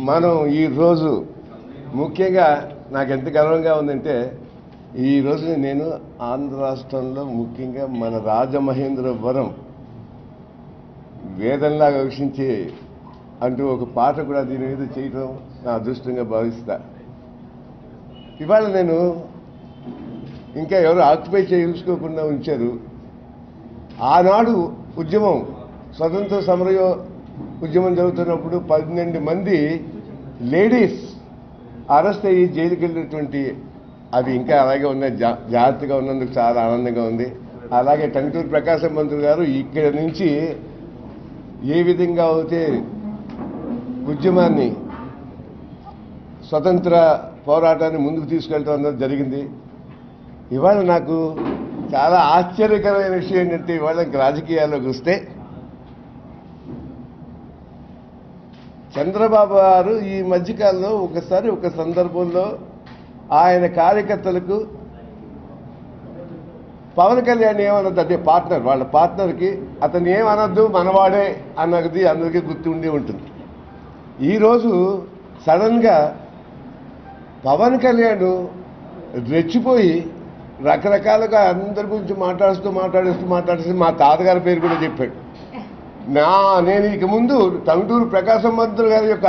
మనం ఈరోజు ముఖ్యంగా నాకు ఎంత గర్వంగా ఉందంటే ఈరోజు నేను ఆంధ్ర రాష్ట్రంలో ముఖ్యంగా మన రాజమహేంద్రవరం వేదంలాగా వీక్షించి అంటూ ఒక పాట కూడా దీని మీద చేయడం నా అదృష్టంగా భావిస్తా. ఇవాళ నేను ఇంకా ఎవరు ఆక్యుపై చేయించుకోకుండా ఉంచారు. ఆనాడు ఉద్యమం స్వతంత్ర సమర ఉద్యమం జరుగుతున్నప్పుడు 12 మంది లేడీస్ అరెస్ట్ అయ్యి జైలుకి వెళ్ళినటువంటి అవి ఇంకా అలాగే ఉన్నాయి. జాగ్రత్తగా ఉన్నందుకు చాలా ఆనందంగా ఉంది. అలాగే టంగుటూరి ప్రకాశం పంతులు గారు ఇక్కడ నుంచి ఏ విధంగా అయితే ఉద్యమాన్ని స్వతంత్ర పోరాటాన్ని ముందుకు తీసుకెళ్ళడం అన్నది జరిగింది. ఇవాళ నాకు చాలా ఆశ్చర్యకరమైన విషయం ఏంటంటే ఇవాళ రాజకీయాల్లోకి వస్తే చంద్రబాబు గారు ఈ మధ్యకాలంలో ఒకసారి ఒక సందర్భంలో ఆయన కార్యకర్తలకు పవన్ కళ్యాణ్ ఏమన్నది, అదే పార్ట్నర్, వాళ్ళ పార్ట్నర్కి అతను ఏమనద్దు మనవాడే అన్నది అందరికీ గుర్తుండి ఉంటుంది. ఈరోజు సడన్గా పవన్ కళ్యాణ్ రెచ్చిపోయి రకరకాలుగా అందరి గురించి మాట్లాడుతూ మా తాతగారి పేరు కూడా చెప్పాడు. నేను ఇక ముందు టంగుటూరి ప్రకాశం పంతులు గారి యొక్క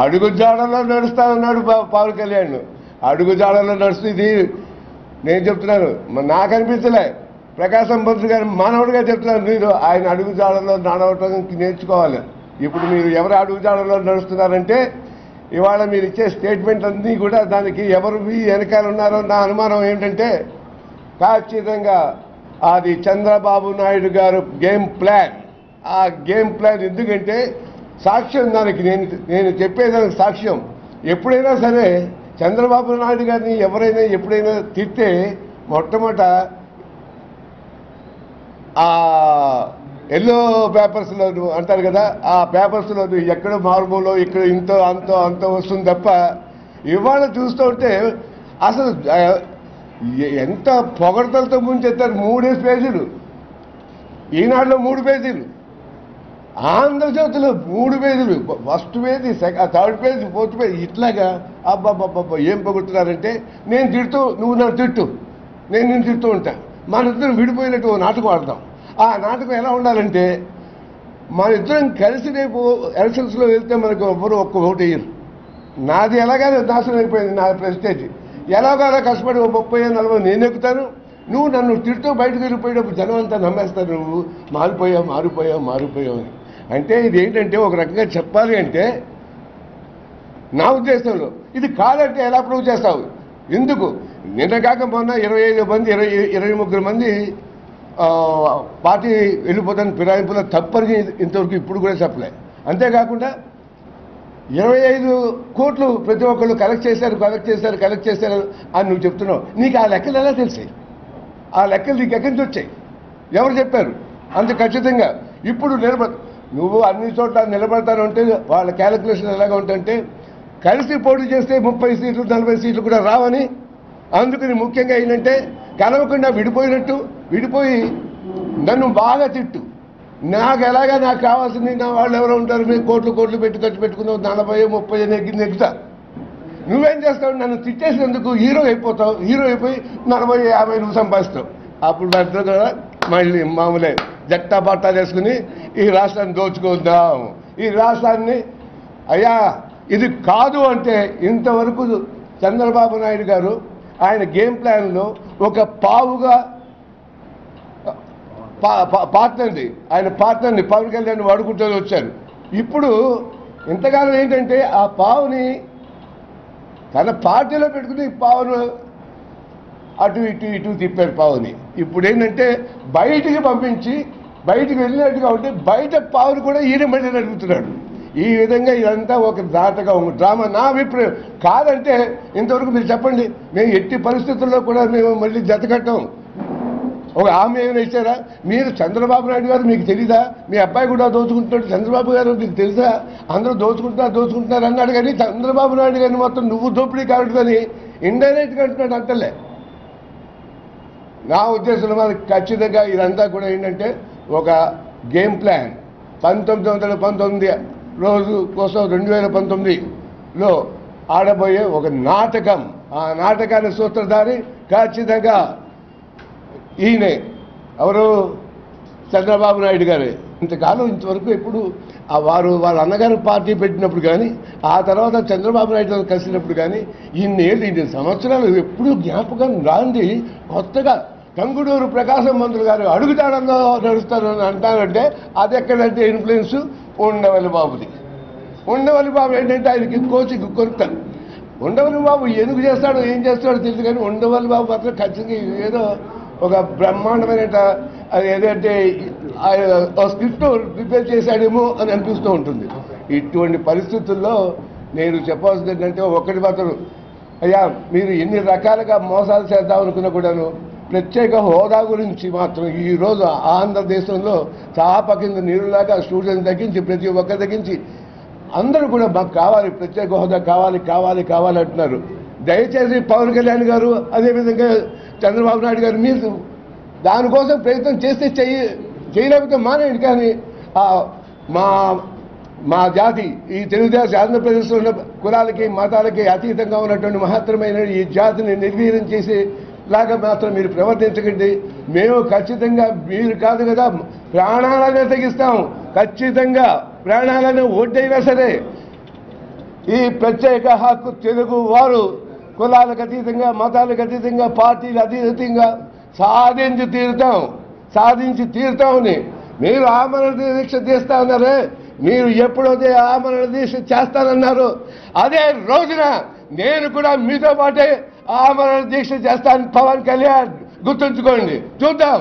అడుగుజాడలో నడుస్తా ఉన్నాడు పవన్ కళ్యాణ్. అడుగుజాడలో నడుస్తూ ఇది నేను చెప్తున్నాను, నాకు అనిపించలే, ప్రకాశం పంతులు గారు మానవుడిగా చెప్తున్నాను. మీరు ఆయన అడుగుజాడలో నడవటానికి నేర్చుకోవాలి. ఇప్పుడు మీరు ఎవరు అడుగుజాడలో నడుస్తున్నారంటే ఇవాళ మీరు ఇచ్చే స్టేట్మెంట్ అన్నీ కూడా దానికి ఎవరు వెనకాల ఉన్నారో నా అనుమానం ఏంటంటే ఖచ్చితంగా అది చంద్రబాబు నాయుడు గారు గేమ్ ప్లాన్. ఆ గేమ్ ప్లాన్ ఎందుకంటే సాక్ష్యం దానికి నేను చెప్పేదానికి సాక్ష్యం. ఎప్పుడైనా సరే చంద్రబాబు నాయుడు గారిని ఎవరైనా ఎప్పుడైనా తిట్టే మొట్టమొదట ఆ ఎల్లో పేపర్స్లో అంటారు కదా, ఆ పేపర్స్లో ఎక్కడో మార్గంలో ఇక్కడ ఇంతో అంతో వస్తుంది తప్ప ఇవాళ చూస్తూ ఉంటే అసలు ఎంత పొగడతలతో ముంచెత్తారు. 3 పేజీలు, ఈనాడులో 3 పేజీలు, ఆంధ్రజ్యోతిలో 3 పేజీలు, first page, third page, fourth page, ఇట్లాగా అబ్బాబ్బాబ్బా ఏం పొగుడుతున్నారంటే నేను తిడుతూ నువ్వు నన్ను తిట్టు, నేను నిన్ను తిడుతూ ఉంటా, మన ఇద్దరం విడిపోయినట్టు నాటకం ఆడతాం. ఆ నాటకం ఎలా ఉండాలంటే మన ఇద్దరం కలిసి రేపు ఎలక్షన్స్లో వెళ్తే మనకు ఎవ్వరు ఒక్క ఓటు వేయరు. నాది ఎలాగైనా నాశనం అయిపోయింది, నా ప్రెస్టేజ్. ఎలాగైనా కష్టపడి 30-40 నేను ఎక్కుతాను, నువ్వు నన్ను తిడుతూ బయటకు వెళ్ళిపోయేటప్పుడు జనం అంతా నమ్మేస్తారు నువ్వు మారిపోయావు అని. అంటే ఇది ఏంటంటే ఒక రకంగా చెప్పాలి అంటే నా ఉద్దేశంలో ఇది కాదంటే ఎలా ప్రూవ్ చేస్తావు? ఎందుకు నిన్న కాక మొన్న 25 మంది 23 మంది పార్టీ వెళ్ళిపోతాను ఫిరాయింపులో తప్పని ఇంతవరకు ఇప్పుడు కూడా చెప్పలే. అంతేకాకుండా 25 కోట్లు ప్రతి ఒక్కళ్ళు కలెక్ట్ చేశారు అని నువ్వు చెప్తున్నావు. నీకు ఆ లెక్కలు ఎలా తెలిసాయి? ఆ లెక్కలు నీకు ఎక్కడి నుంచి వచ్చాయి? ఎవరు చెప్పారు? అంత ఖచ్చితంగా ఇప్పుడు నువ్వు అన్ని చోట్ల నిలబడతాను అంటే వాళ్ళ క్యాలిక్యులేషన్ ఎలాగా ఉంటుందంటే కలిసి పోటీ చేస్తే 30 సీట్లు 40 సీట్లు కూడా రావని. అందుకని ముఖ్యంగా ఏంటంటే కలవకుండా విడిపోయి నన్ను బాగా తిట్టు, నాకు ఎలాగా నాకు కావాల్సింది నా వాళ్ళు ఎవరో ఉంటారు, మేము కోట్లు పెట్టి ఖర్చు పెట్టుకున్నావు 40-30 నెగ్గుతా. నువ్వేం చేస్తావు? నన్ను తిట్టేసినందుకు హీరో అయిపోయి 40-50 నువ్వు సంపాదిస్తావు. అప్పుడు దాంట్లో కూడా మళ్ళీ మామూలే జట్టా బట్టా చేసుకుని ఈ రాష్ట్రాన్ని దోచుకుందాం. ఈ రాష్ట్రాన్ని అయ్యా ఇది కాదు అంటే ఇంతవరకు చంద్రబాబు నాయుడు గారు ఆయన గేమ్ ప్లాన్లో ఒక పావుగా పార్ట్నర్ని పవన్ కళ్యాణ్ వాడుకుంటూ వచ్చారు. ఇప్పుడు ఇంతకాలం ఏంటంటే ఆ పావుని తన పార్టీలో పెట్టుకుని పావును అటు ఇటు తిప్పారు పావుని. ఇప్పుడు ఏంటంటే బయటికి పంపించి బయటికి వెళ్ళినట్టుగా ఉంటే బయట పావును కూడా ఈయన మళ్ళీ అడుగుతున్నాడు. ఈ విధంగా ఇదంతా ఒక నాటకం, డ్రామా. నా అభిప్రాయం కాదంటే ఇంతవరకు మీరు చెప్పండి, మేము ఎట్టి పరిస్థితుల్లో కూడా మేము మళ్ళీ జతకట్టాం. ఒక హామీ ఏమైనా ఇచ్చారా? మీరు చంద్రబాబు నాయుడు గారు మీకు తెలీదా? మీ అబ్బాయి కూడా దోచుకుంటున్నాడు, చంద్రబాబు గారు మీకు తెలుసా? అందరూ దోచుకుంటున్నారు అన్నాడు. కానీ చంద్రబాబు నాయుడు గారిని మొత్తం నువ్వు దోపిడీ కాదు కానీ ఇండైరెక్ట్గా అంటున్నాడు అంటలే. నా ఉద్దేశంలో మనకి ఖచ్చితంగా ఇదంతా కూడా ఏంటంటే ఒక గేమ్ ప్లాన్. 1919 రోజు కోసం 2019 లో ఆడబోయే ఒక నాటకం. ఆ నాటకాన్ని సూత్రధారి ఖచ్చితంగా ఈయనే, ఎవరు? చంద్రబాబు నాయుడు గారే. ఇంతవరకు ఎప్పుడు వాళ్ళ అన్నగారు పార్టీ పెట్టినప్పుడు కానీ, ఆ తర్వాత చంద్రబాబు నాయుడు కలిసినప్పుడు కానీ, ఇన్ని సంవత్సరాలు ఎప్పుడూ జ్ఞాపకం రాంది. కొత్తగా టంగుటూరు ప్రకాశం మంత్రులు గారు అడుగుతాడన్నా నడుస్తారని అంటారంటే అది ఎక్కడంటే ఇన్ఫ్లుయెన్స్ ఉండవల్లి బాబుది. ఉండవల్లి బాబు ఏంటంటే ఆయనకి కోచింగ్ కొంత. ఉండవల్లి బాబు ఎందుకు చేస్తాడో ఏం చేస్తాడో తెలియదు కానీ ఉండవల్లి బాబు మాత్రం ఖచ్చితంగా ఏదో ఒక బ్రహ్మాండమైన అది ఏదంటే స్క్రిప్ట్ ప్రిపేర్ చేశాడేమో అని అనిపిస్తూ ఉంటుంది. ఇటువంటి పరిస్థితుల్లో నేను చెప్పాల్సింది ఏంటంటే ఒకటి మాత్రం, అయ్యా మీరు ఎన్ని రకాలుగా మోసాలు చేద్దాం అనుకున్నా కూడాను ప్రత్యేక హోదా గురించి మాత్రం ఈరోజు ఆంధ్రదేశంలో చాప కింద నీరులాగా స్టూడెంట్స్ తగ్గించి ప్రతి ఒక్కరి తగ్గించి అందరూ కూడా మాకు కావాలి, ప్రత్యేక హోదా కావాలి కావాలి కావాలి అంటున్నారు. దయచేసి పవన్ కళ్యాణ్ గారు అదేవిధంగా చంద్రబాబు నాయుడు గారు మీరు దానికోసం ప్రయత్నం చేస్తే చేయలేకపోతే మానేయండి. కానీ మా జాతి ఈ తెలుగుదేశం ఆంధ్రప్రదేశ్లో ఉన్న కులాలకి మతాలకి అతీతంగా ఉన్నటువంటి మహత్తరమైన ఈ జాతిని నిర్వీర్యం చేసేలాగా మాత్రం మీరు ప్రవర్తించకండి. మేము ఖచ్చితంగా మీరు కాదు కదా ప్రాణాలనే తెగిస్తాం, ఖచ్చితంగా ప్రాణాలను ఒడ్డైనా సరే ఈ ప్రత్యేక హక్కు తెలుగు వారు కులాలకు అతీతంగా మతాలకు అతీతంగా పార్టీలు అతీతంగా సాధించి తీరుతామని మీరు ఆమరణ దీక్ష తీస్తా ఉన్నారే, మీరు ఎప్పుడైతే ఆమరణ దీక్ష చేస్తానన్నారు అదే రోజున నేను కూడా మీతో పాటే ఆమరణ దీక్ష చేస్తాను. పవన్ కళ్యాణ్ గుర్తుంచుకోండి, చూద్దాం.